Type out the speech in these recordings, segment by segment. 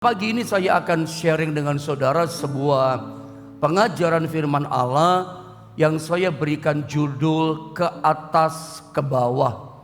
Pagi ini saya akan sharing dengan saudara sebuah pengajaran firman Allah yang saya berikan judul ke atas ke bawah.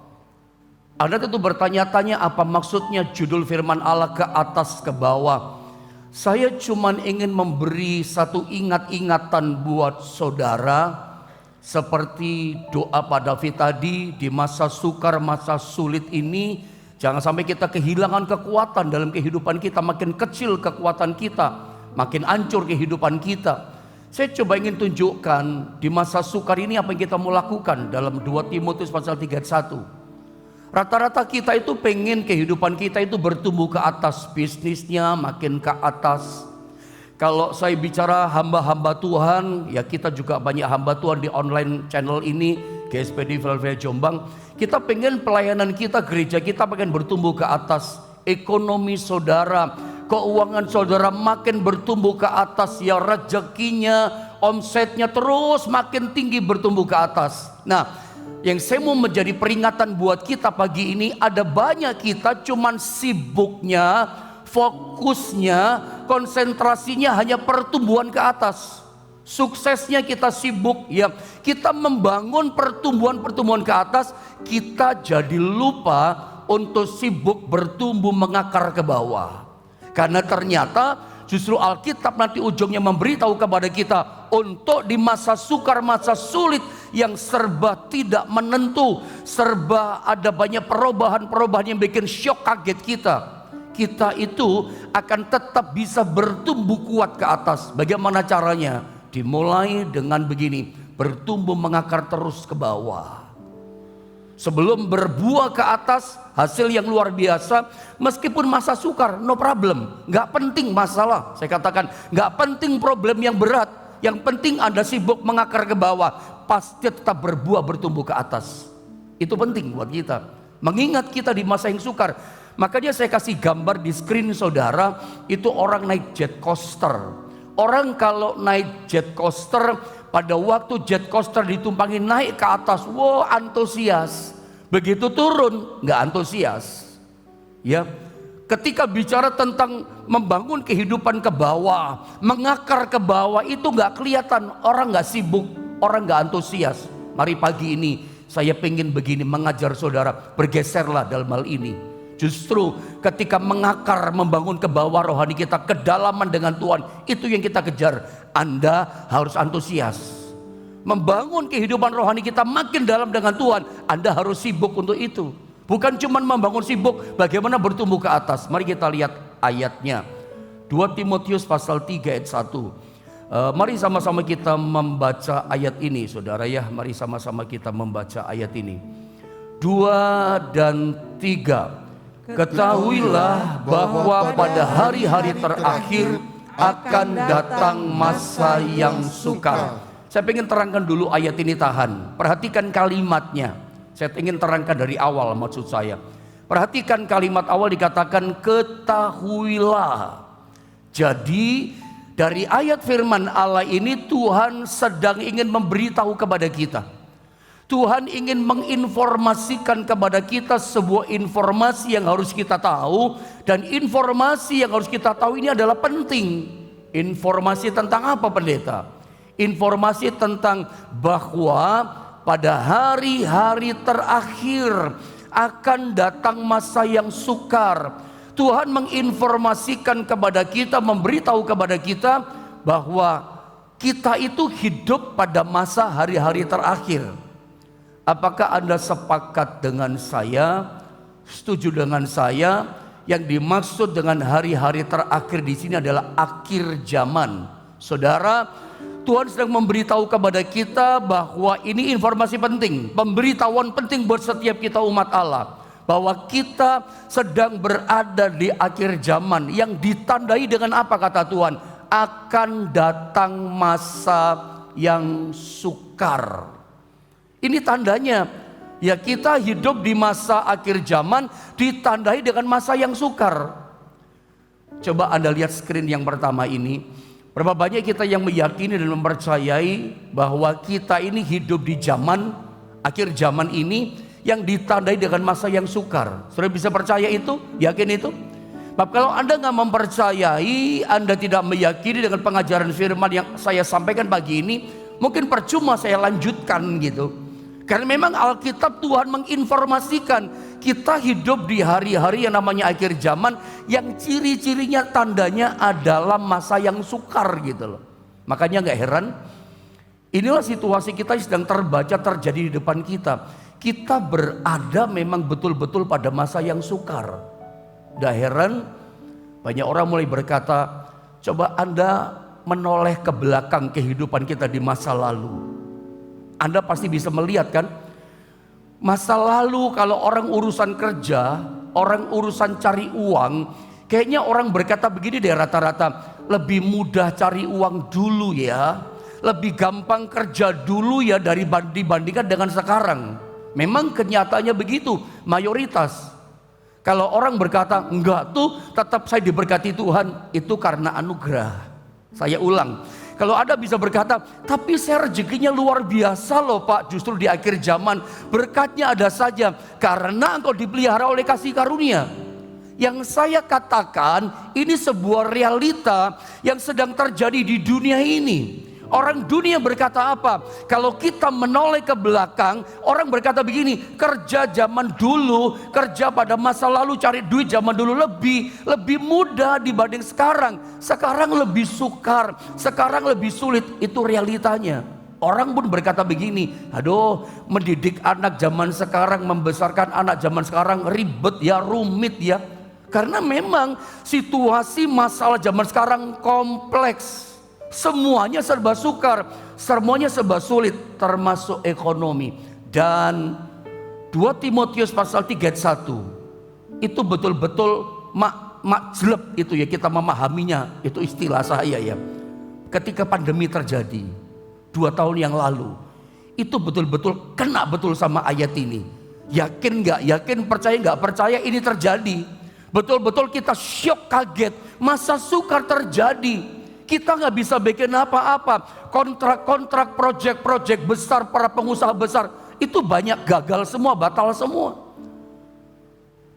Anda tentu bertanya-tanya apa maksudnya judul firman Allah ke atas ke bawah. Saya cuma ingin memberi satu ingatan buat saudara, seperti doa Pak David tadi, di masa sukar, masa sulit ini jangan sampai kita kehilangan kekuatan dalam kehidupan kita. Makin kecil kekuatan kita, makin hancur kehidupan kita. Saya coba ingin tunjukkan di masa sukar ini apa yang kita mau lakukan dalam 2 Timotius pasal 3:1. Rata-rata kita itu pengen kehidupan kita itu bertumbuh ke atas, bisnisnya makin ke atas. Kalau saya bicara hamba-hamba Tuhan, ya kita juga banyak hamba Tuhan di online channel ini, GSPD Philadelphia Jombang. Kita pengen pelayanan kita, gereja kita pengen bertumbuh ke atas. Ekonomi saudara, keuangan saudara makin bertumbuh ke atas. Ya rezekinya, omsetnya terus makin tinggi bertumbuh ke atas. Nah, yang saya mau menjadi peringatan buat kita pagi ini, ada banyak kita cuman sibuknya, fokusnya, konsentrasinya hanya pertumbuhan ke atas. Suksesnya kita sibuk, ya kita membangun pertumbuhan ke atas, kita jadi lupa untuk sibuk bertumbuh mengakar ke bawah. Karena ternyata justru Alkitab nanti ujungnya memberitahu kepada kita untuk di masa sukar, masa sulit yang serba tidak menentu, serba ada banyak perubahan-perubahan yang bikin syok kaget kita itu akan tetap bisa bertumbuh kuat ke atas. Bagaimana caranya? Dimulai dengan begini, bertumbuh mengakar terus ke bawah. Sebelum berbuah ke atas, hasil yang luar biasa, meskipun masa sukar, no problem, gak penting masalah. Saya katakan, gak penting problem yang berat, yang penting Anda sibuk mengakar ke bawah, pasti tetap berbuah bertumbuh ke atas. Itu penting buat kita, mengingat kita di masa yang sukar. Makanya saya kasih gambar di screen saudara, itu orang naik jet coaster. Orang kalau naik jet coaster, pada waktu jet coaster ditumpangi naik ke atas, wow antusias. Begitu turun, nggak antusias. Ya, ketika bicara tentang membangun kehidupan ke bawah, mengakar ke bawah, itu nggak kelihatan. Orang nggak sibuk, orang nggak antusias. Mari pagi ini saya pengen begini mengajar saudara, bergeserlah dalam hal ini. Justru ketika mengakar, membangun ke bawah rohani kita, kedalaman dengan Tuhan, itu yang kita kejar. Anda harus antusias. Membangun kehidupan rohani kita makin dalam dengan Tuhan, Anda harus sibuk untuk itu. Bukan cuma membangun sibuk, bagaimana bertumbuh ke atas. Mari kita lihat ayatnya. 2 Timotius pasal 3 ayat 1. Mari sama-sama kita membaca ayat ini saudara ya. Mari sama-sama kita membaca ayat ini. 2 dan 3. Ketahuilah bahwa pada hari-hari terakhir akan datang masa yang sukar. Saya ingin terangkan dulu ayat ini, tahan. Perhatikan kalimatnya. Saya ingin terangkan dari awal maksud saya. Perhatikan kalimat awal dikatakan ketahuilah. Jadi dari ayat firman Allah ini Tuhan sedang ingin memberitahu kepada kita. Tuhan ingin menginformasikan kepada kita sebuah informasi yang harus kita tahu. Dan informasi yang harus kita tahu ini adalah penting. Informasi tentang apa pendeta? Informasi tentang bahwa pada hari-hari terakhir akan datang masa yang sukar. Tuhan menginformasikan kepada kita, memberitahu kepada kita bahwa kita itu hidup pada masa hari-hari terakhir. Apakah Anda sepakat dengan saya, setuju dengan saya, yang dimaksud dengan hari-hari terakhir di sini adalah akhir zaman. Saudara, Tuhan sedang memberitahu kepada kita bahwa ini informasi penting, pemberitahuan penting buat setiap kita umat Allah, bahwa kita sedang berada di akhir zaman yang ditandai dengan apa kata Tuhan? Akan datang masa yang sukar. Ini tandanya, ya kita hidup di masa akhir zaman ditandai dengan masa yang sukar. Coba Anda lihat screen yang pertama ini. Berapa banyak kita yang meyakini dan mempercayai bahwa kita ini hidup di zaman, akhir zaman ini yang ditandai dengan masa yang sukar. Saudara bisa percaya itu? Yakin itu? Sebab kalau Anda nggak mempercayai, Anda tidak meyakini dengan pengajaran firman yang saya sampaikan pagi ini, mungkin percuma saya lanjutkan gitu. Karena memang Alkitab Tuhan menginformasikan kita hidup di hari-hari yang namanya akhir zaman, yang ciri-cirinya tandanya adalah masa yang sukar gitu loh. Makanya nggak heran, inilah situasi kita yang sedang terbaca terjadi di depan kita. Kita berada memang betul-betul pada masa yang sukar. Gak heran banyak orang mulai berkata, coba Anda menoleh ke belakang kehidupan kita di masa lalu. Anda pasti bisa melihat kan, masa lalu kalau orang urusan kerja, orang urusan cari uang, kayaknya orang berkata begini deh rata-rata, lebih mudah cari uang dulu ya, lebih gampang kerja dulu ya dibandingkan dengan sekarang. Memang kenyataannya begitu, mayoritas. Kalau orang berkata, enggak tuh tetap saya diberkati Tuhan, itu karena anugerah. Saya ulang, kalau Anda bisa berkata, tapi saya rezekinya luar biasa loh Pak, justru di akhir zaman berkatnya ada saja, karena engkau dipelihara oleh kasih karunia. Yang saya katakan, ini sebuah realita yang sedang terjadi di dunia ini. Orang dunia berkata apa? Kalau kita menoleh ke belakang, orang berkata begini, kerja zaman dulu, kerja pada masa lalu, cari duit zaman dulu lebih mudah dibanding sekarang. Sekarang lebih sukar, sekarang lebih sulit. Itu realitanya. Orang pun berkata begini, aduh, mendidik anak zaman sekarang, membesarkan anak zaman sekarang ribet ya, rumit ya. Karena memang situasi masalah zaman sekarang kompleks. Semuanya serba sukar, semuanya serba sulit, termasuk ekonomi. Dan 2 Timotius pasal 3 ayat 1 itu betul-betul makjeleb itu ya, kita memahaminya. Itu istilah saya ya. Ketika pandemi terjadi 2 tahun yang lalu, itu betul-betul kena betul sama ayat ini. Yakin gak? Yakin, percaya gak? Percaya ini terjadi. Betul-betul kita syok, kaget. Masa sukar terjadi. Kita nggak bisa bikin apa-apa. Kontrak-kontrak, proyek-proyek besar, para pengusaha besar itu banyak gagal semua, batal semua.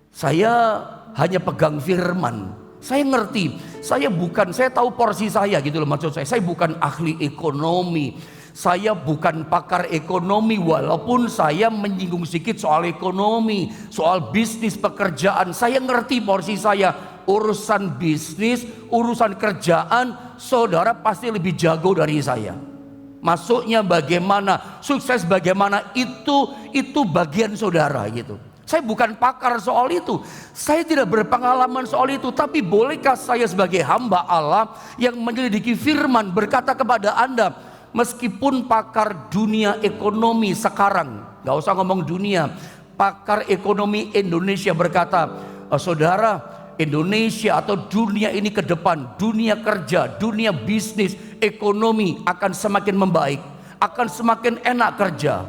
Saya hanya pegang firman. Saya ngerti. Saya tahu porsi saya gitu loh, maksud saya. Saya bukan ahli ekonomi. Saya bukan pakar ekonomi, walaupun saya menyinggung sedikit soal ekonomi, soal bisnis, pekerjaan. Saya ngerti porsi saya. Urusan bisnis, urusan kerjaan, saudara pasti lebih jago dari saya. Masuknya bagaimana, sukses bagaimana, itu bagian saudara gitu. Saya bukan pakar soal itu, saya tidak berpengalaman soal itu. Tapi bolehkah saya sebagai hamba Allah yang menyelidiki firman berkata kepada Anda, meskipun pakar dunia ekonomi sekarang, gak usah ngomong dunia, pakar ekonomi Indonesia berkata, saudara, Indonesia atau dunia ini ke depan, dunia kerja, dunia bisnis, ekonomi akan semakin membaik, akan semakin enak kerja.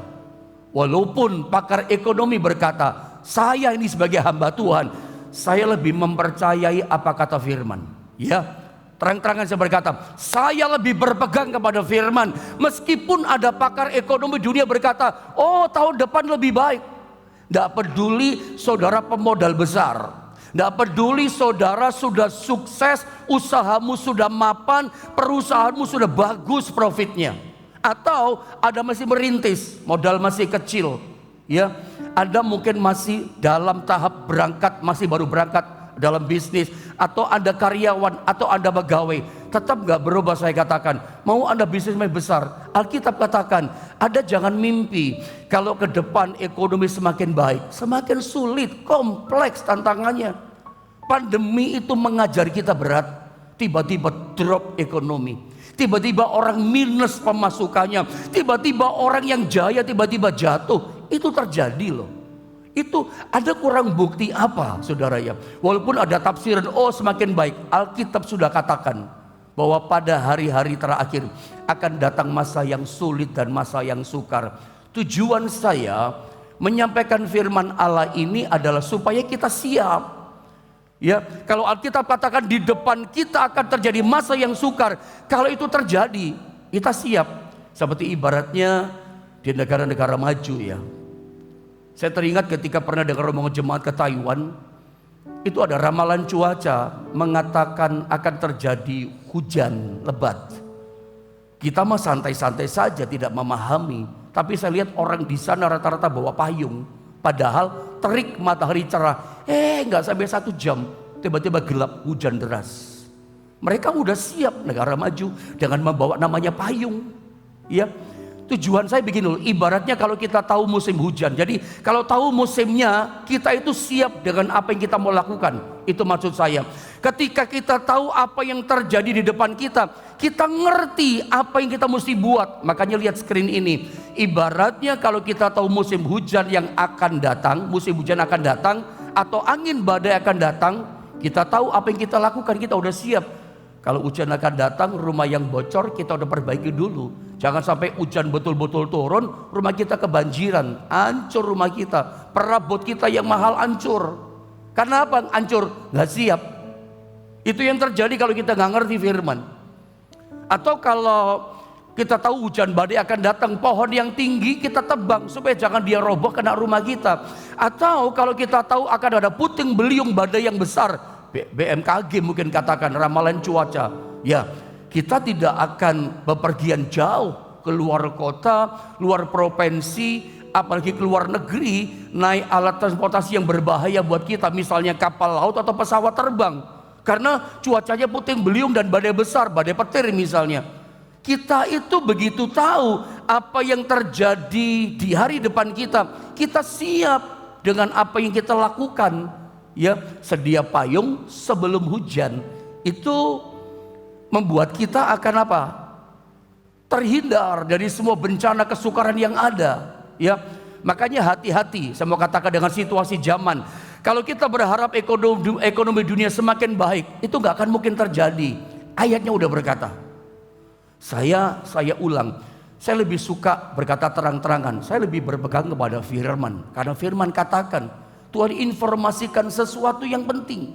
Walaupun pakar ekonomi berkata, saya ini sebagai hamba Tuhan, saya lebih mempercayai apa kata firman. Ya, terang-terangan saya berkata, saya lebih berpegang kepada firman. Meskipun ada pakar ekonomi dunia berkata, oh tahun depan lebih baik. Tidak peduli saudara pemodal besar, tidak peduli saudara sudah sukses, usahamu sudah mapan, perusahaanmu sudah bagus profitnya, atau Anda masih merintis, modal masih kecil, ya, Anda mungkin masih dalam tahap berangkat, masih baru berangkat dalam bisnis, atau Anda karyawan, atau Anda pegawai, tetap gak berubah. Saya katakan, mau Anda bisnis besar, Alkitab katakan, Anda jangan mimpi kalau ke depan ekonomi semakin baik. Semakin sulit, kompleks tantangannya. Pandemi itu mengajar kita berat. Tiba-tiba drop ekonomi, tiba-tiba orang minus pemasukannya, tiba-tiba orang yang jaya tiba-tiba jatuh. Itu terjadi loh. Itu ada kurang bukti apa saudara ya? Walaupun ada tafsiran, oh semakin baik, Alkitab sudah katakan bahwa pada hari-hari terakhir akan datang masa yang sulit dan masa yang sukar. Tujuan saya menyampaikan firman Allah ini adalah supaya kita siap. Ya, kalau Alkitab katakan di depan kita akan terjadi masa yang sukar, kalau itu terjadi, kita siap. Seperti ibaratnya di negara-negara maju ya. Saya teringat ketika pernah dengar rombongan jemaat ke Taiwan. Itu ada ramalan cuaca mengatakan akan terjadi hujan lebat. Kita mah santai-santai saja tidak memahami. Tapi saya lihat orang di sana rata-rata bawa payung. Padahal terik matahari cerah. Nggak sampai 1 jam tiba-tiba gelap, hujan deras. Mereka udah siap, negara maju dengan membawa namanya payung. Ya, tujuan saya begini loh, ibaratnya kalau kita tahu musim hujan, jadi kalau tahu musimnya, kita itu siap dengan apa yang kita mau lakukan. Itu maksud saya. Ketika kita tahu apa yang terjadi di depan kita, kita ngerti apa yang kita mesti buat. Makanya lihat screen ini. Ibaratnya kalau kita tahu musim hujan yang akan datang, musim hujan akan datang, atau angin badai akan datang, kita tahu apa yang kita lakukan, kita udah siap. Kalau hujan akan datang, rumah yang bocor kita udah perbaiki dulu. Jangan sampai hujan betul-betul turun, rumah kita kebanjiran, hancur rumah kita, perabot kita yang mahal hancur. Karena apa? Hancur, nggak siap. Itu yang terjadi kalau kita nggak ngerti firman. Atau kalau kita tahu hujan badai akan datang, pohon yang tinggi kita tebang supaya jangan dia roboh kena rumah kita. Atau kalau kita tahu akan ada puting beliung badai yang besar, BMKG mungkin katakan ramalan cuaca, ya kita tidak akan bepergian jauh ke luar kota, luar provinsi, apalagi ke luar negeri, naik alat transportasi yang berbahaya buat kita, misalnya kapal laut atau pesawat terbang, karena cuacanya puting beliung dan badai besar, badai petir misalnya. Kita itu begitu tahu apa yang terjadi di hari depan kita, kita siap dengan apa yang kita lakukan. Ya, sedia payung sebelum hujan. Itu membuat kita akan apa? Terhindar dari semua bencana kesukaran yang ada. Ya, makanya hati-hati. Saya mau katakan dengan situasi zaman. Kalau kita berharap ekonomi dunia semakin baik, itu nggak akan mungkin terjadi. Ayatnya udah berkata. Saya ulang. Saya lebih suka berkata terang-terangan. Saya lebih berpegang kepada firman. Karena firman katakan, Tuhan informasikan sesuatu yang penting.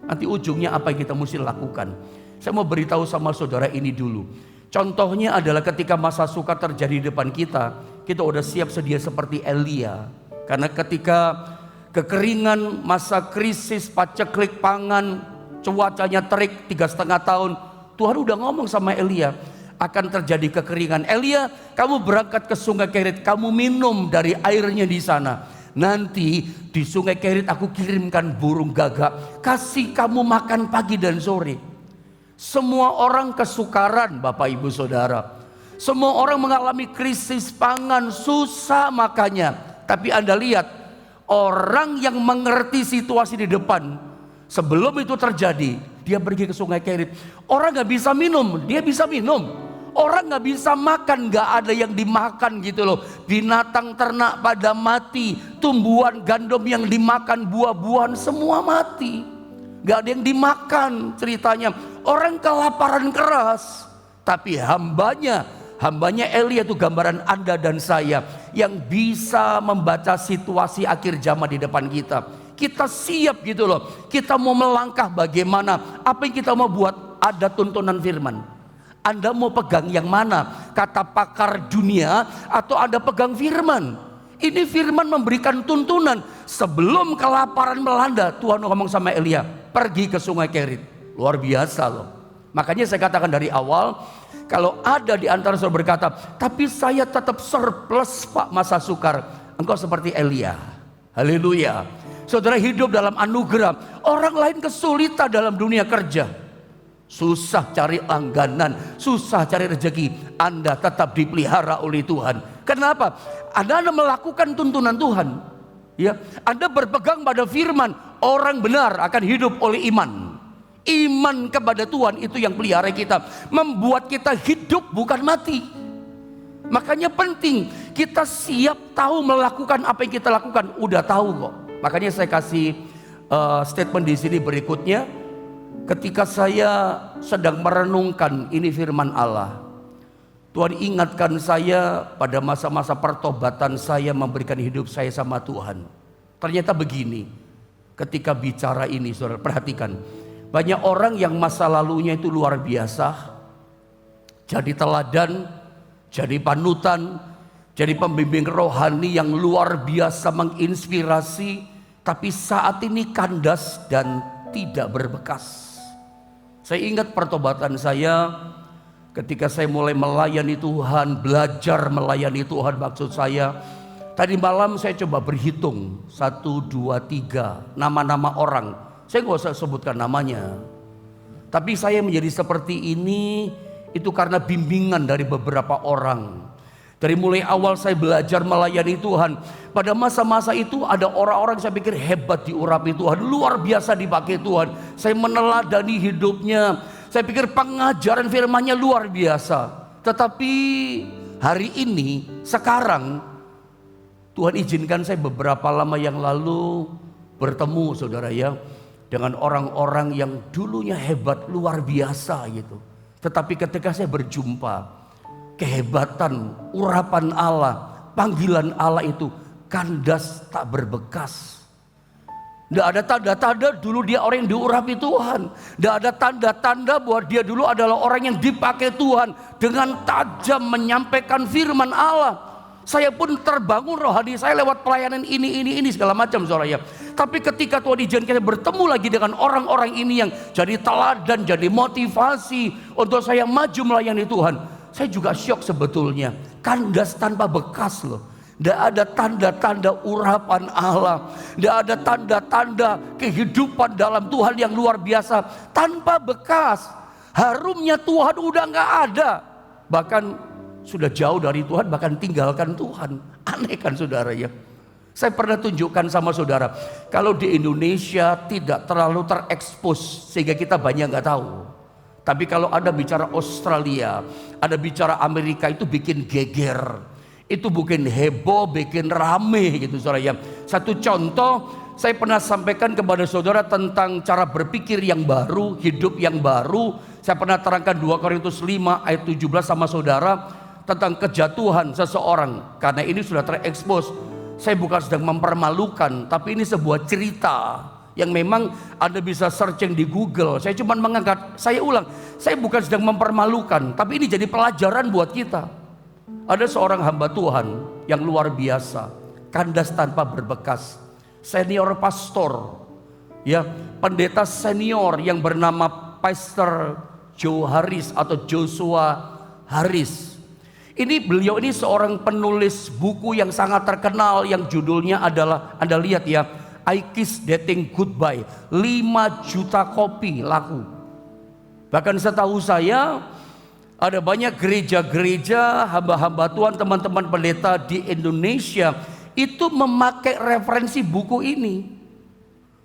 Nanti ujungnya apa yang kita mesti lakukan. Saya mau beritahu sama saudara ini dulu. Contohnya adalah ketika masa sukar terjadi di depan kita, kita udah siap sedia seperti Elia. Karena ketika kekeringan, masa krisis, paceklik pangan, cuacanya terik 3,5 tahun, Tuhan udah ngomong sama Elia, akan terjadi kekeringan. Elia, kamu berangkat ke sungai Kerit, kamu minum dari airnya di sana. Nanti di sungai Kerit aku kirimkan burung gagak, kasih kamu makan pagi dan sore. Semua orang kesukaran Bapak Ibu Saudara. Semua orang mengalami krisis pangan, susah makanya. Tapi Anda lihat, orang yang mengerti situasi di depan, sebelum itu terjadi, dia pergi ke sungai Kerit. Orang gak bisa minum, dia bisa minum. Orang gak bisa makan, gak ada yang dimakan gitu loh. Binatang ternak pada mati, tumbuhan gandum yang dimakan, buah-buahan semua mati. Gak ada yang dimakan ceritanya. Orang kelaparan keras. Tapi hambanya Elia itu gambaran Anda dan saya yang bisa membaca situasi akhir zaman di depan kita. Kita siap gitu loh. Kita mau melangkah bagaimana, apa yang kita mau buat, ada tuntunan firman. Anda mau pegang yang mana? Kata pakar dunia atau Anda pegang firman? Ini firman memberikan tuntunan. Sebelum kelaparan melanda, Tuhan ngomong sama Elia, pergi ke sungai Kerit. Luar biasa loh. Makanya saya katakan dari awal, kalau ada di antara saudara berkata, tapi saya tetap surplus Pak masa sukar. Engkau seperti Elia. Haleluya. Saudara hidup dalam anugerah. Orang lain kesulitan dalam dunia kerja. Susah cari langganan, susah cari rezeki. Anda tetap dipelihara oleh Tuhan. Kenapa? Anda melakukan tuntunan Tuhan. Ya, Anda berpegang pada firman. Orang benar akan hidup oleh iman. Iman kepada Tuhan itu yang pelihara kita, membuat kita hidup bukan mati. Makanya penting kita siap tahu melakukan apa yang kita lakukan. Udah tahu kok. Makanya saya kasih statement di sini berikutnya. Ketika saya sedang merenungkan ini firman Allah, Tuhan ingatkan saya pada masa-masa pertobatan saya memberikan hidup saya sama Tuhan. Ternyata begini, ketika bicara ini saudara perhatikan, banyak orang yang masa lalunya itu luar biasa, jadi teladan, jadi panutan, jadi pembimbing rohani yang luar biasa menginspirasi. tapi saat ini kandas dan tidak berbekas. Saya ingat pertobatan saya ketika saya mulai melayani Tuhan, belajar melayani Tuhan maksud saya. Tadi malam saya coba berhitung 1, 2, 3 nama-nama orang. Saya gak usah sebutkan namanya. Tapi saya menjadi seperti ini itu karena bimbingan dari beberapa orang. Dari mulai awal saya belajar melayani Tuhan, pada masa-masa itu ada orang-orang saya pikir hebat diurapi Tuhan, luar biasa dipakai Tuhan. Saya meneladani hidupnya, saya pikir pengajaran firman-Nya luar biasa. Tetapi hari ini, sekarang Tuhan izinkan saya beberapa lama yang lalu bertemu saudara ya, dengan orang-orang yang dulunya hebat luar biasa gitu. Tetapi ketika saya berjumpa, kehebatan, urapan Allah, panggilan Allah itu kandas tak berbekas. Tidak ada tanda-tanda dulu dia orang yang diurapi Tuhan. Tidak ada tanda-tanda bahwa dia dulu adalah orang yang dipakai Tuhan dengan tajam menyampaikan firman Allah. Saya pun terbangun rohani saya lewat pelayanan ini segala macam saudara ya. Tapi ketika Tuhan izinkan saya bertemu lagi dengan orang-orang ini yang jadi teladan, jadi motivasi untuk saya maju melayani Tuhan, saya juga syok sebetulnya. Kandas tanpa bekas loh. Tidak ada tanda-tanda urapan Allah. Tidak ada tanda-tanda kehidupan dalam Tuhan yang luar biasa. Tanpa bekas. Harumnya Tuhan udah gak ada. Bahkan sudah jauh dari Tuhan, bahkan tinggalkan Tuhan. Aneh kan saudara ya. Saya pernah tunjukkan sama saudara, kalau di Indonesia tidak terlalu terekspos sehingga kita banyak gak tahu. Tapi kalau ada bicara Australia, ada bicara Amerika, itu bikin geger. Itu bikin heboh, bikin rame gitu saudara ya. Satu contoh, saya pernah sampaikan kepada saudara tentang cara berpikir yang baru, hidup yang baru. Saya pernah terangkan 2 Korintus 5 ayat 17 sama saudara tentang kejatuhan seseorang. Karena ini sudah terekspos. Saya bukan sedang mempermalukan, tapi ini sebuah cerita yang memang Anda bisa searching di Google. Saya cuma mengangkat, saya ulang, saya bukan sedang mempermalukan, tapi ini jadi pelajaran buat kita. Ada seorang hamba Tuhan yang luar biasa, kandas tanpa berbekas, senior pastor, ya, pendeta senior yang bernama Pastor Joe Harris atau Joshua Harris. Beliau ini seorang penulis buku yang sangat terkenal yang judulnya adalah, Anda lihat ya, I Kiss Dating Goodbye. 5 juta kopi laku. Bahkan setahu saya ada banyak gereja-gereja, hamba-hamba Tuhan, teman-teman pendeta di Indonesia itu memakai referensi buku ini.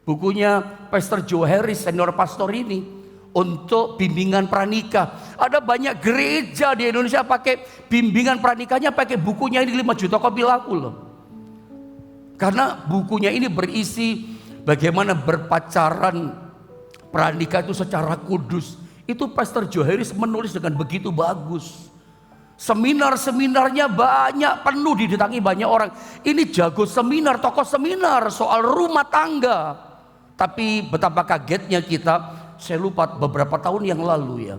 Bukunya Pastor Joe Harris, senior pastor ini, untuk bimbingan pranikah. Ada banyak gereja di Indonesia pakai bimbingan pranikahnya, pakai bukunya ini 5 juta kopi laku loh. Karena bukunya ini berisi bagaimana berpacaran pranikah itu secara kudus. Itu Pastor Joe Harris menulis dengan begitu bagus. Seminar-seminarnya banyak, penuh didatangi banyak orang. Ini jago seminar, tokoh seminar soal rumah tangga. Tapi betapa kagetnya kita, saya lupa beberapa tahun yang lalu ya,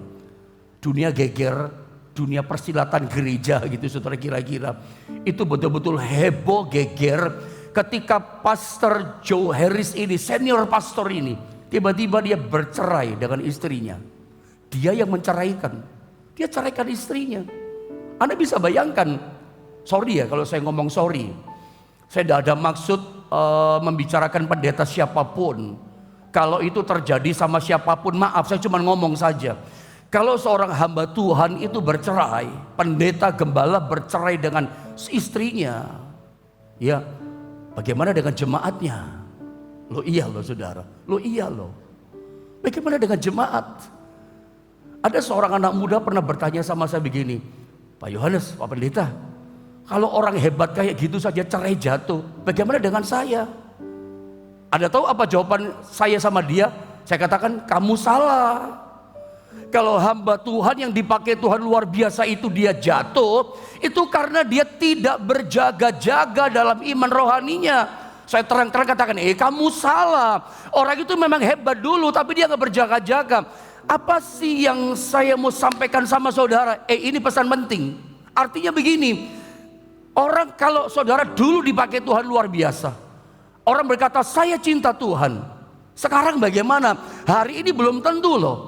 dunia geger, dunia persilatan gereja gitu saudara, kira-kira itu betul-betul heboh geger ketika Pastor Joe Harris ini, senior pastor ini, tiba-tiba dia bercerai dengan istrinya. Dia yang menceraikan, dia ceraikan istrinya. Anda bisa bayangkan, sorry ya kalau saya ngomong sorry, saya tidak ada maksud membicarakan pendeta siapapun. Kalau itu terjadi sama siapapun, maaf, saya cuma ngomong saja. Kalau seorang hamba Tuhan itu bercerai, pendeta gembala bercerai dengan istrinya, ya, bagaimana dengan jemaatnya? Loh iya loh saudara, loh iya loh. Bagaimana dengan jemaat? Ada seorang anak muda pernah bertanya sama saya begini, Pak Yohanes, Pak Pendeta, kalau orang hebat kayak gitu saja cerai jatuh, bagaimana dengan saya? Anda tahu apa jawaban saya sama dia? Saya katakan, kamu salah. Kalau hamba Tuhan yang dipakai Tuhan luar biasa itu dia jatuh, itu karena dia tidak berjaga-jaga dalam iman rohaninya. Saya terang-terang katakan, kamu salah. Orang itu memang hebat dulu, tapi dia gak berjaga-jaga. Apa sih yang saya mau sampaikan sama saudara? Ini pesan penting. Artinya begini, orang kalau saudara dulu dipakai Tuhan luar biasa, Orang berkata saya cinta Tuhan. Sekarang bagaimana? Hari ini belum tentu loh.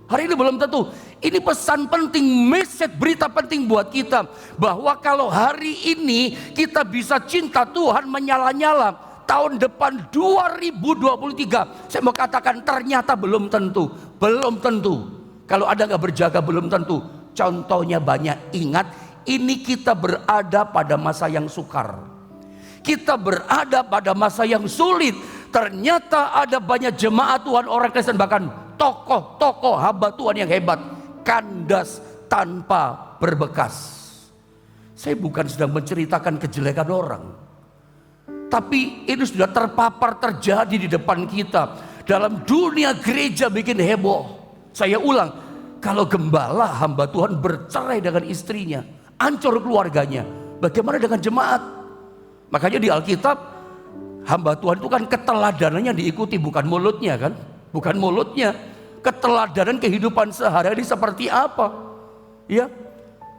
Hari ini belum tentu. Ini pesan penting, message berita penting buat kita. Bahwa kalau hari ini kita bisa cinta Tuhan menyala-nyala, tahun depan 2023, saya mau katakan ternyata belum tentu. Belum tentu. Kalau Anda gak berjaga belum tentu. Contohnya banyak. Ingat, ini kita berada pada masa yang sukar. Kita berada pada masa yang sulit. Ternyata ada banyak jemaat Tuhan, orang Kristen, bahkan tokoh-tokoh hamba Tuhan yang hebat, kandas tanpa berbekas. Saya bukan sedang menceritakan kejelekan orang, tapi ini sudah terpapar, terjadi di depan kita. Dalam dunia gereja bikin heboh. Saya ulang, kalau gembala hamba Tuhan bercerai dengan istrinya, hancur keluarganya, bagaimana dengan jemaat? Makanya di Alkitab, hamba Tuhan itu kan keteladanannya diikuti, bukan mulutnya kan? Bukan mulutnya. Keteladanan kehidupan sehari-hari seperti apa? Ya.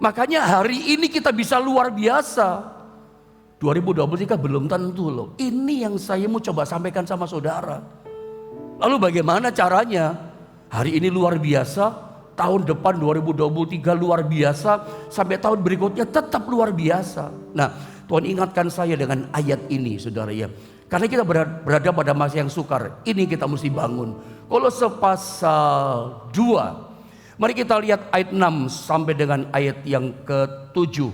Makanya hari ini kita bisa luar biasa. 2023 belum tentu loh. Ini yang saya mau coba sampaikan sama saudara. Lalu bagaimana caranya? Hari ini luar biasa, tahun depan 2023 luar biasa, sampai tahun berikutnya tetap luar biasa. Nah, Tuhan ingatkan saya dengan ayat ini, saudara ya. Karena kita berada pada masa yang sukar, ini kita mesti bangun. Kolose pasal 2, mari kita lihat ayat 6 sampai dengan ayat yang ke-7.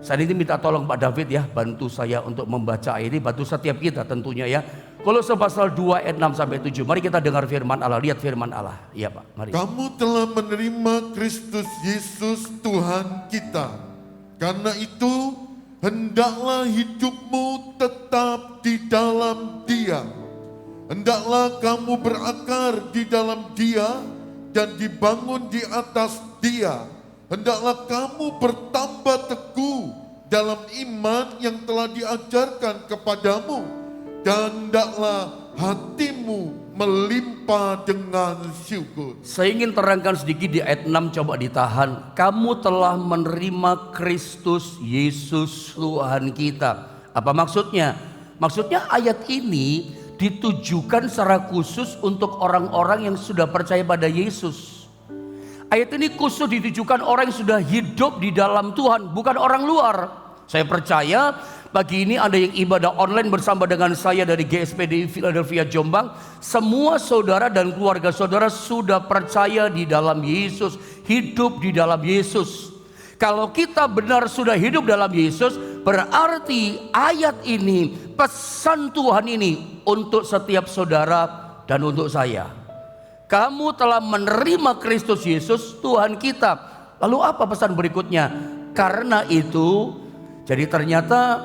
Saya ini minta tolong Pak David ya, bantu saya untuk membaca ayat ini, bantu setiap kita tentunya ya. Kolose pasal 2 ayat 6 sampai 7. Mari kita dengar firman Allah, lihat firman Allah. Iya Pak, mari. Kamu telah menerima Kristus Yesus Tuhan kita. Karena itu hendaklah hidupmu tetap di dalam Dia. Hendaklah kamu berakar di dalam Dia dan dibangun di atas Dia. Hendaklah kamu bertambah teguh dalam iman yang telah diajarkan kepadamu, dan hendaklah hatimu melimpah dengan syukur. Saya ingin terangkan sedikit di ayat 6, coba ditahan. Kamu telah menerima Kristus Yesus Tuhan kita. Apa maksudnya? Maksudnya ayat ini ditujukan secara khusus untuk orang-orang yang sudah percaya pada Yesus. Ayat ini khusus ditujukan orang yang sudah hidup di dalam Tuhan, bukan orang luar. Saya percaya pagi ini ada yang ibadah online bersama dengan saya dari GSPDI Philadelphia Jombang. Semua saudara dan keluarga saudara sudah percaya di dalam Yesus, hidup di dalam Yesus. Kalau kita benar sudah hidup dalam Yesus, berarti ayat ini, pesan Tuhan ini untuk setiap saudara dan untuk saya. Kamu telah menerima Kristus Yesus Tuhan kita. Lalu apa pesan berikutnya? Karena itu, jadi ternyata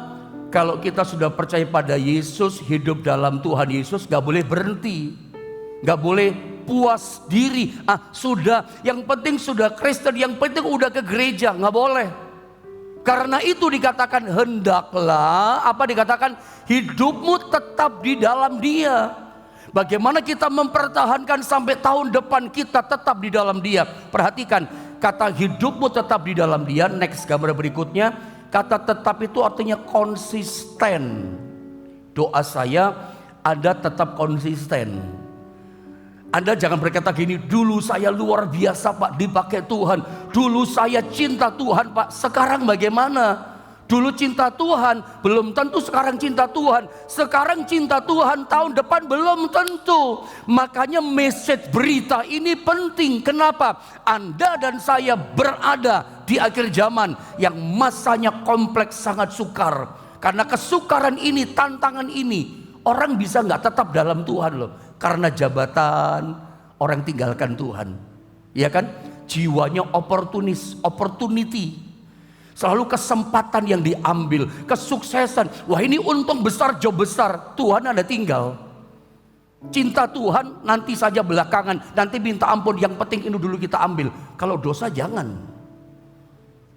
kalau kita sudah percaya pada Yesus, hidup dalam Tuhan Yesus, gak boleh berhenti, gak boleh puas diri. Sudah, yang penting sudah Kristen, yang penting udah ke gereja, gak boleh. Karena itu dikatakan hendaklah, apa dikatakan? Hidupmu tetap di dalam Dia. Bagaimana kita mempertahankan sampai tahun depan kita tetap di dalam Dia? Perhatikan, kata hidupmu tetap di dalam Dia. Next gambar berikutnya, kata tetap itu artinya konsisten. Doa saya, Anda tetap konsisten. Anda jangan berkata gini, dulu saya luar biasa Pak, dipakai Tuhan. Dulu saya cinta Tuhan Pak, sekarang bagaimana? Dulu cinta Tuhan, belum tentu sekarang cinta Tuhan. Sekarang cinta Tuhan, tahun depan belum tentu. Makanya message berita ini penting. Kenapa? Anda dan saya berada di akhir zaman yang masanya kompleks, sangat sukar. Karena kesukaran ini, tantangan ini, orang bisa gak tetap dalam Tuhan loh. Karena jabatan, orang tinggalkan Tuhan. Ya kan? Jiwanya opportunity. Selalu kesempatan yang diambil, kesuksesan. Wah ini untung besar, job besar. Tuhan Anda tinggal. Cinta Tuhan nanti saja belakangan. Nanti minta ampun, yang penting ini dulu kita ambil. Kalau dosa jangan.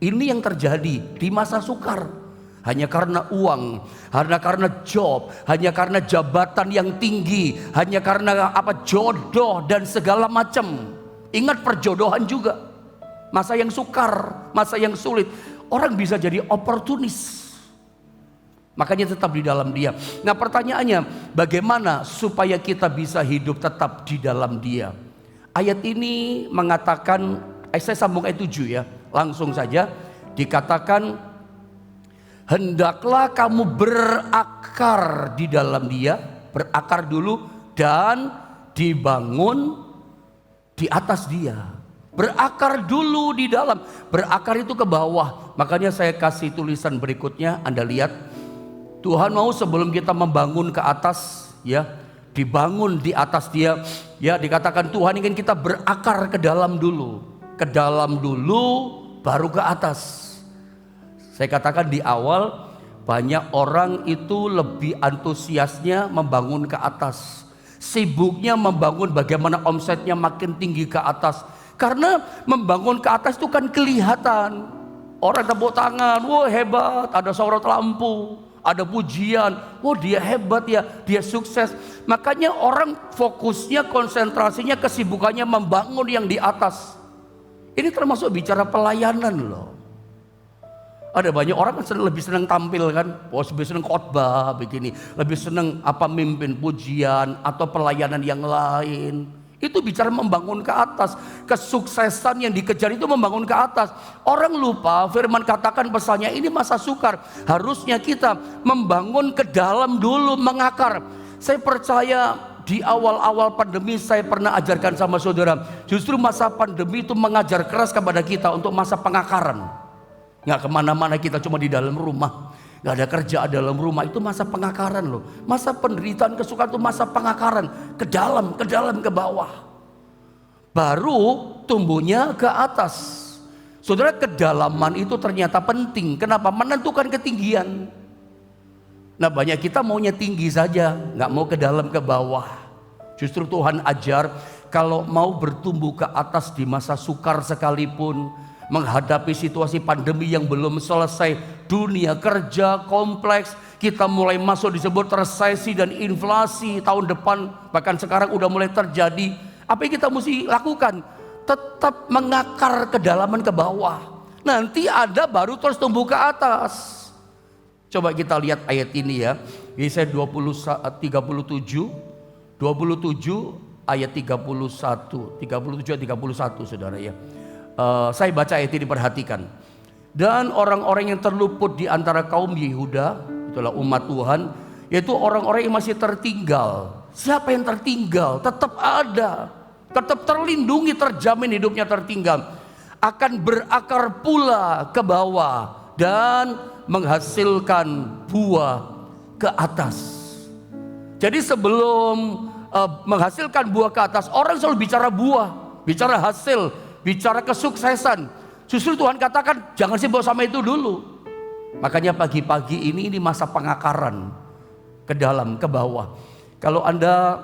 Ini yang terjadi di masa sukar. Hanya karena uang, hanya karena job, hanya karena jabatan yang tinggi, hanya karena jodoh dan segala macam. Ingat perjodohan juga. Masa yang sukar, masa yang sulit. Orang bisa jadi oportunis. Makanya tetap di dalam Dia. Nah pertanyaannya, bagaimana supaya kita bisa hidup tetap di dalam Dia? Ayat ini mengatakan, saya sambung ayat 7 ya, langsung saja. Dikatakan, hendaklah kamu berakar di dalam Dia, berakar dulu dan dibangun di atas Dia. Berakar dulu di dalam, berakar itu ke bawah. Makanya saya kasih tulisan berikutnya, Anda lihat. Tuhan mau sebelum kita membangun ke atas, ya, dibangun di atas Dia, ya, dikatakan Tuhan ingin kita berakar ke dalam dulu, baru ke atas. Saya katakan di awal, banyak orang itu lebih antusiasnya membangun ke atas, sibuknya membangun bagaimana omsetnya makin tinggi ke atas, karena membangun ke atas itu kan kelihatan, orang tepuk tangan, wah hebat, ada sorot lampu, ada pujian, oh dia hebat ya, dia sukses. Makanya orang fokusnya, konsentrasinya, kesibukannya membangun yang di atas. Ini termasuk bicara pelayanan loh. Ada banyak orang kan lebih senang tampil kan, lebih senang khotbah begini, lebih senang mimpin pujian atau pelayanan yang lain. Itu bicara membangun ke atas. Kesuksesan yang dikejar itu membangun ke atas. Orang lupa firman katakan pesannya ini masa sukar. Harusnya kita membangun ke dalam dulu, mengakar. Saya percaya di awal-awal pandemi saya pernah ajarkan sama saudara. Justru masa pandemi itu mengajar keras kepada kita untuk masa pengakaran. Nggak kemana-mana, kita cuma di dalam rumah. Gak ada kerja dalam rumah, itu masa pengakaran loh. Masa penderitaan, kesukaan itu masa pengakaran. Ke dalam, ke bawah. Baru tumbuhnya ke atas. Saudara, kedalaman itu ternyata penting. Kenapa? Menentukan ketinggian. Nah banyak kita maunya tinggi saja, gak mau ke dalam, ke bawah. Justru Tuhan ajar, kalau mau bertumbuh ke atas di masa sukar sekalipun, menghadapi situasi pandemi yang belum selesai, dunia kerja kompleks, kita mulai masuk disebut resesi dan inflasi tahun depan, bahkan sekarang udah mulai terjadi. Apa yang kita mesti lakukan? Tetap mengakar kedalaman ke bawah. Nanti ada baru terus tumbuh ke atas. Coba kita lihat ayat ini ya, Yesaya 37 ayat 31 saudara ya. Saya baca ayat ini, perhatikan. Dan orang-orang yang terluput di antara kaum Yehuda, itulah umat Tuhan, yaitu orang-orang yang masih tertinggal. Siapa yang tertinggal? Tetap ada, tetap terlindungi, terjamin hidupnya tertinggal. Akan berakar pula ke bawah dan menghasilkan buah ke atas. Jadi sebelum menghasilkan buah ke atas, orang selalu bicara buah, bicara hasil, bicara kesuksesan. Justru Tuhan katakan jangan sibuk sama itu dulu. Makanya pagi-pagi ini masa pengakaran ke dalam, ke bawah. Kalau Anda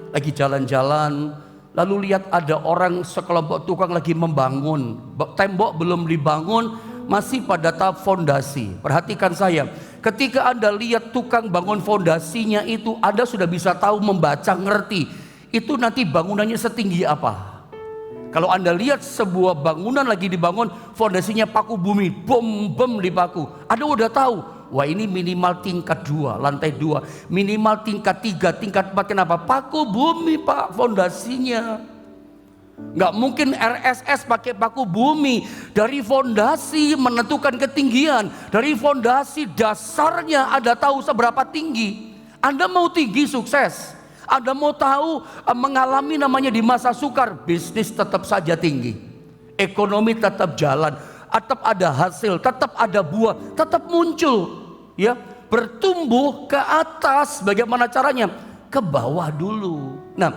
lagi jalan-jalan, lalu lihat ada orang sekelompok tukang lagi membangun, tembok belum dibangun, masih pada tahap fondasi. Perhatikan saya, ketika Anda lihat tukang bangun fondasinya itu, Anda sudah bisa tahu, membaca, ngerti itu nanti bangunannya setinggi apa. Kalau Anda lihat sebuah bangunan lagi dibangun, fondasinya paku bumi, bom dipaku, Anda udah tahu, wah ini minimal tingkat 2, lantai 2, minimal tingkat 3, tingkat 4. Kenapa? Paku bumi pak fondasinya. Nggak mungkin RSS pakai paku bumi. Dari fondasi menentukan ketinggian, dari fondasi dasarnya Anda tahu seberapa tinggi. Anda mau tinggi sukses, Anda mau tahu mengalami namanya di masa sukar, bisnis tetap saja tinggi, ekonomi tetap jalan, tetap ada hasil, tetap ada buah, tetap muncul, ya, bertumbuh ke atas. Bagaimana caranya? Ke bawah dulu. Nah,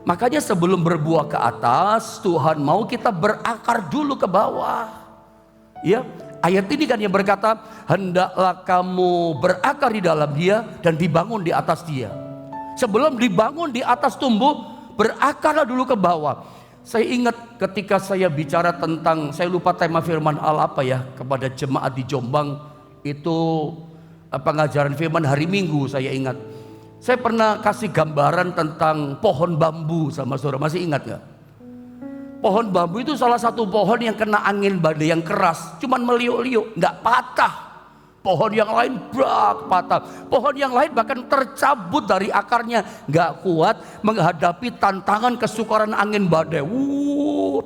makanya sebelum berbuah ke atas, Tuhan mau kita berakar dulu ke bawah. Ya, ayat ini kan yang berkata, hendaklah kamu berakar di dalam Dia dan dibangun di atas Dia. Sebelum dibangun di atas tumbuh, berakarlah dulu ke bawah. Saya ingat ketika saya bicara tentang, saya lupa tema firman Allah apa ya, kepada jemaat di Jombang, itu pengajaran firman hari Minggu saya ingat. Saya pernah kasih gambaran tentang pohon bambu sama saudara, masih ingat gak? Pohon bambu itu salah satu pohon yang kena angin badai yang keras, cuman meliuk-liuk, gak patah. pohon yang lain patah, pohon yang lain bahkan tercabut dari akarnya, nggak kuat menghadapi tantangan kesukaran angin badai,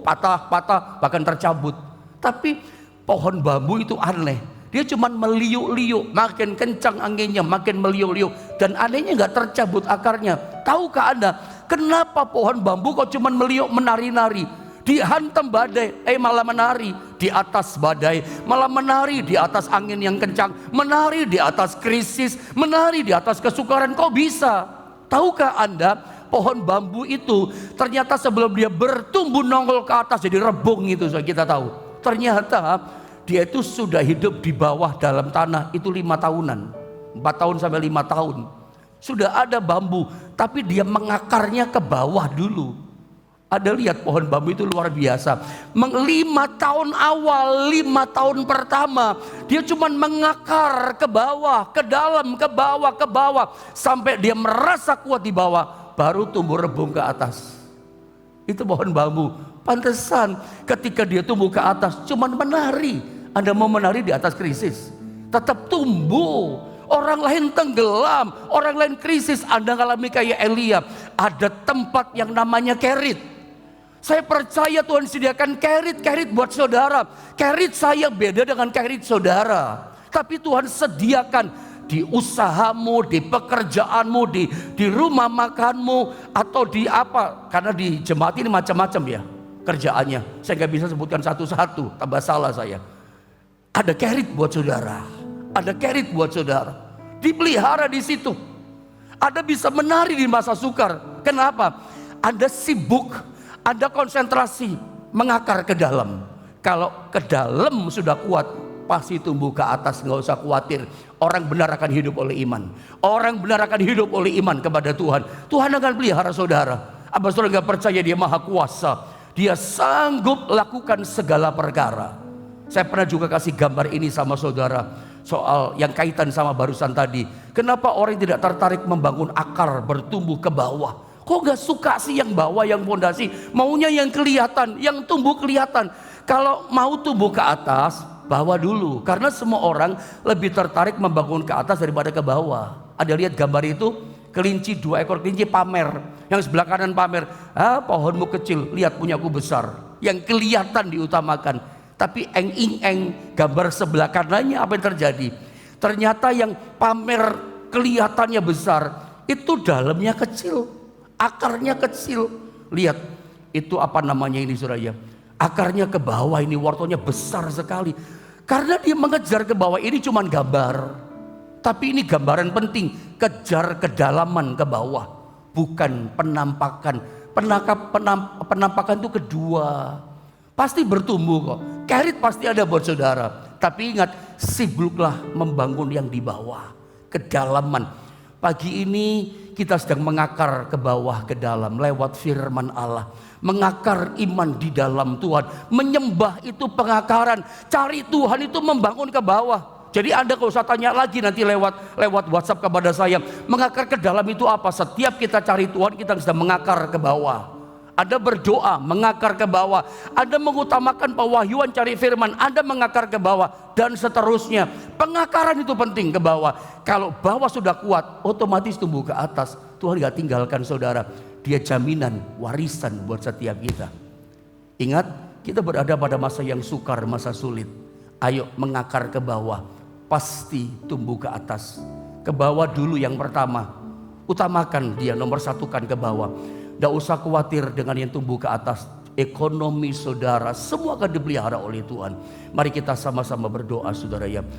patah, bahkan tercabut. Tapi pohon bambu itu aneh, dia cuma meliuk-liuk, makin kencang anginnya makin meliuk-liuk, dan anehnya nggak tercabut akarnya. Tahukah Anda kenapa pohon bambu kok cuma meliuk menari-nari? Dihantam badai, malah menari di atas badai, malah menari di atas angin yang kencang, menari di atas krisis, menari di atas kesukaran. Kok bisa? Tahukah Anda, pohon bambu itu ternyata sebelum dia bertumbuh nongol ke atas jadi rebung itu, kita tahu. Ternyata dia itu sudah hidup di bawah dalam tanah itu 5 tahunan, 4 tahun sampai 5 tahun. Sudah ada bambu, tapi dia mengakarnya ke bawah dulu. Ada lihat pohon bambu itu luar biasa. 5 tahun awal, 5 tahun pertama, dia cuma mengakar ke bawah, ke dalam, ke bawah, sampai dia merasa kuat di bawah, baru tumbuh rebung ke atas. Itu pohon bambu. Pantesan ketika dia tumbuh ke atas, cuma menari. Anda mau menari di atas krisis, tetap tumbuh. Orang lain tenggelam, orang lain krisis, Anda ngalami kayak Elia. Ada tempat yang namanya kerit. Saya percaya Tuhan sediakan kerit buat saudara. Kerit saya beda dengan kerit saudara. Tapi Tuhan sediakan di usahamu, di pekerjaanmu, di rumah makanmu, atau di apa. Karena di jemaat ini macam-macam ya kerjaannya. Saya nggak bisa sebutkan satu-satu, tambah salah saya. Ada kerit buat saudara. Ada kerit buat saudara. Dipelihara di situ. Anda bisa menari di masa sukar. Kenapa? Anda sibuk, Anda konsentrasi, mengakar ke dalam. Kalau ke dalam sudah kuat, pasti tumbuh ke atas, nggak usah khawatir. Orang benar akan hidup oleh iman. Orang benar akan hidup oleh iman kepada Tuhan. Tuhan akan pelihara saudara. Apa saudara nggak percaya Dia maha kuasa? Dia sanggup lakukan segala perkara. Saya pernah juga kasih gambar ini sama saudara, soal yang kaitan sama barusan tadi. Kenapa orang tidak tertarik membangun akar, bertumbuh ke bawah? Kok gak suka sih yang bawah, yang fondasi? Maunya yang kelihatan, yang tumbuh kelihatan. Kalau mau tumbuh ke atas, bawah dulu. Karena semua orang lebih tertarik membangun ke atas daripada ke bawah. Ada lihat gambar itu? Kelinci, 2 ekor kelinci pamer. Yang sebelah kanan pamer, pohonmu kecil, lihat punyaku besar. Yang kelihatan diutamakan. Tapi eng-ing-eng, gambar sebelah kanannya apa yang terjadi? Ternyata yang pamer kelihatannya besar, itu dalamnya kecil. Akarnya kecil. Lihat, itu apa namanya ini saudara? Akarnya ke bawah ini, wortelnya besar sekali. Karena dia mengejar ke bawah, ini cuma gambar. Tapi ini gambaran penting, kejar kedalaman ke bawah, bukan penampakan. Penampakan itu kedua. Pasti bertumbuh kok. Kerit pasti ada buat saudara. Tapi ingat, sibuklah membangun yang di bawah, kedalaman. Pagi ini kita sedang mengakar ke bawah, ke dalam lewat firman Allah. Mengakar iman di dalam Tuhan. Menyembah itu pengakaran. Cari Tuhan itu membangun ke bawah. Jadi Anda gak usah tanya lagi nanti lewat WhatsApp kepada saya. Mengakar ke dalam itu apa? Setiap kita cari Tuhan, kita sedang mengakar ke bawah. Anda berdoa, mengakar ke bawah. Anda mengutamakan pewahyuan, cari firman, Anda mengakar ke bawah, dan seterusnya. Pengakaran itu penting ke bawah. Kalau bawah sudah kuat, otomatis tumbuh ke atas. Tuhan gak tinggalkan saudara. Dia jaminan, warisan buat setiap kita. Ingat, kita berada pada masa yang sukar, masa sulit. Ayo mengakar ke bawah, pasti tumbuh ke atas. Ke bawah dulu yang pertama. Utamakan dia, nomor satukan ke bawah. Tidak usah khawatir dengan yang tumbuh ke atas. Ekonomi saudara semua akan dipelihara oleh Tuhan. Mari kita sama-sama berdoa saudara ya.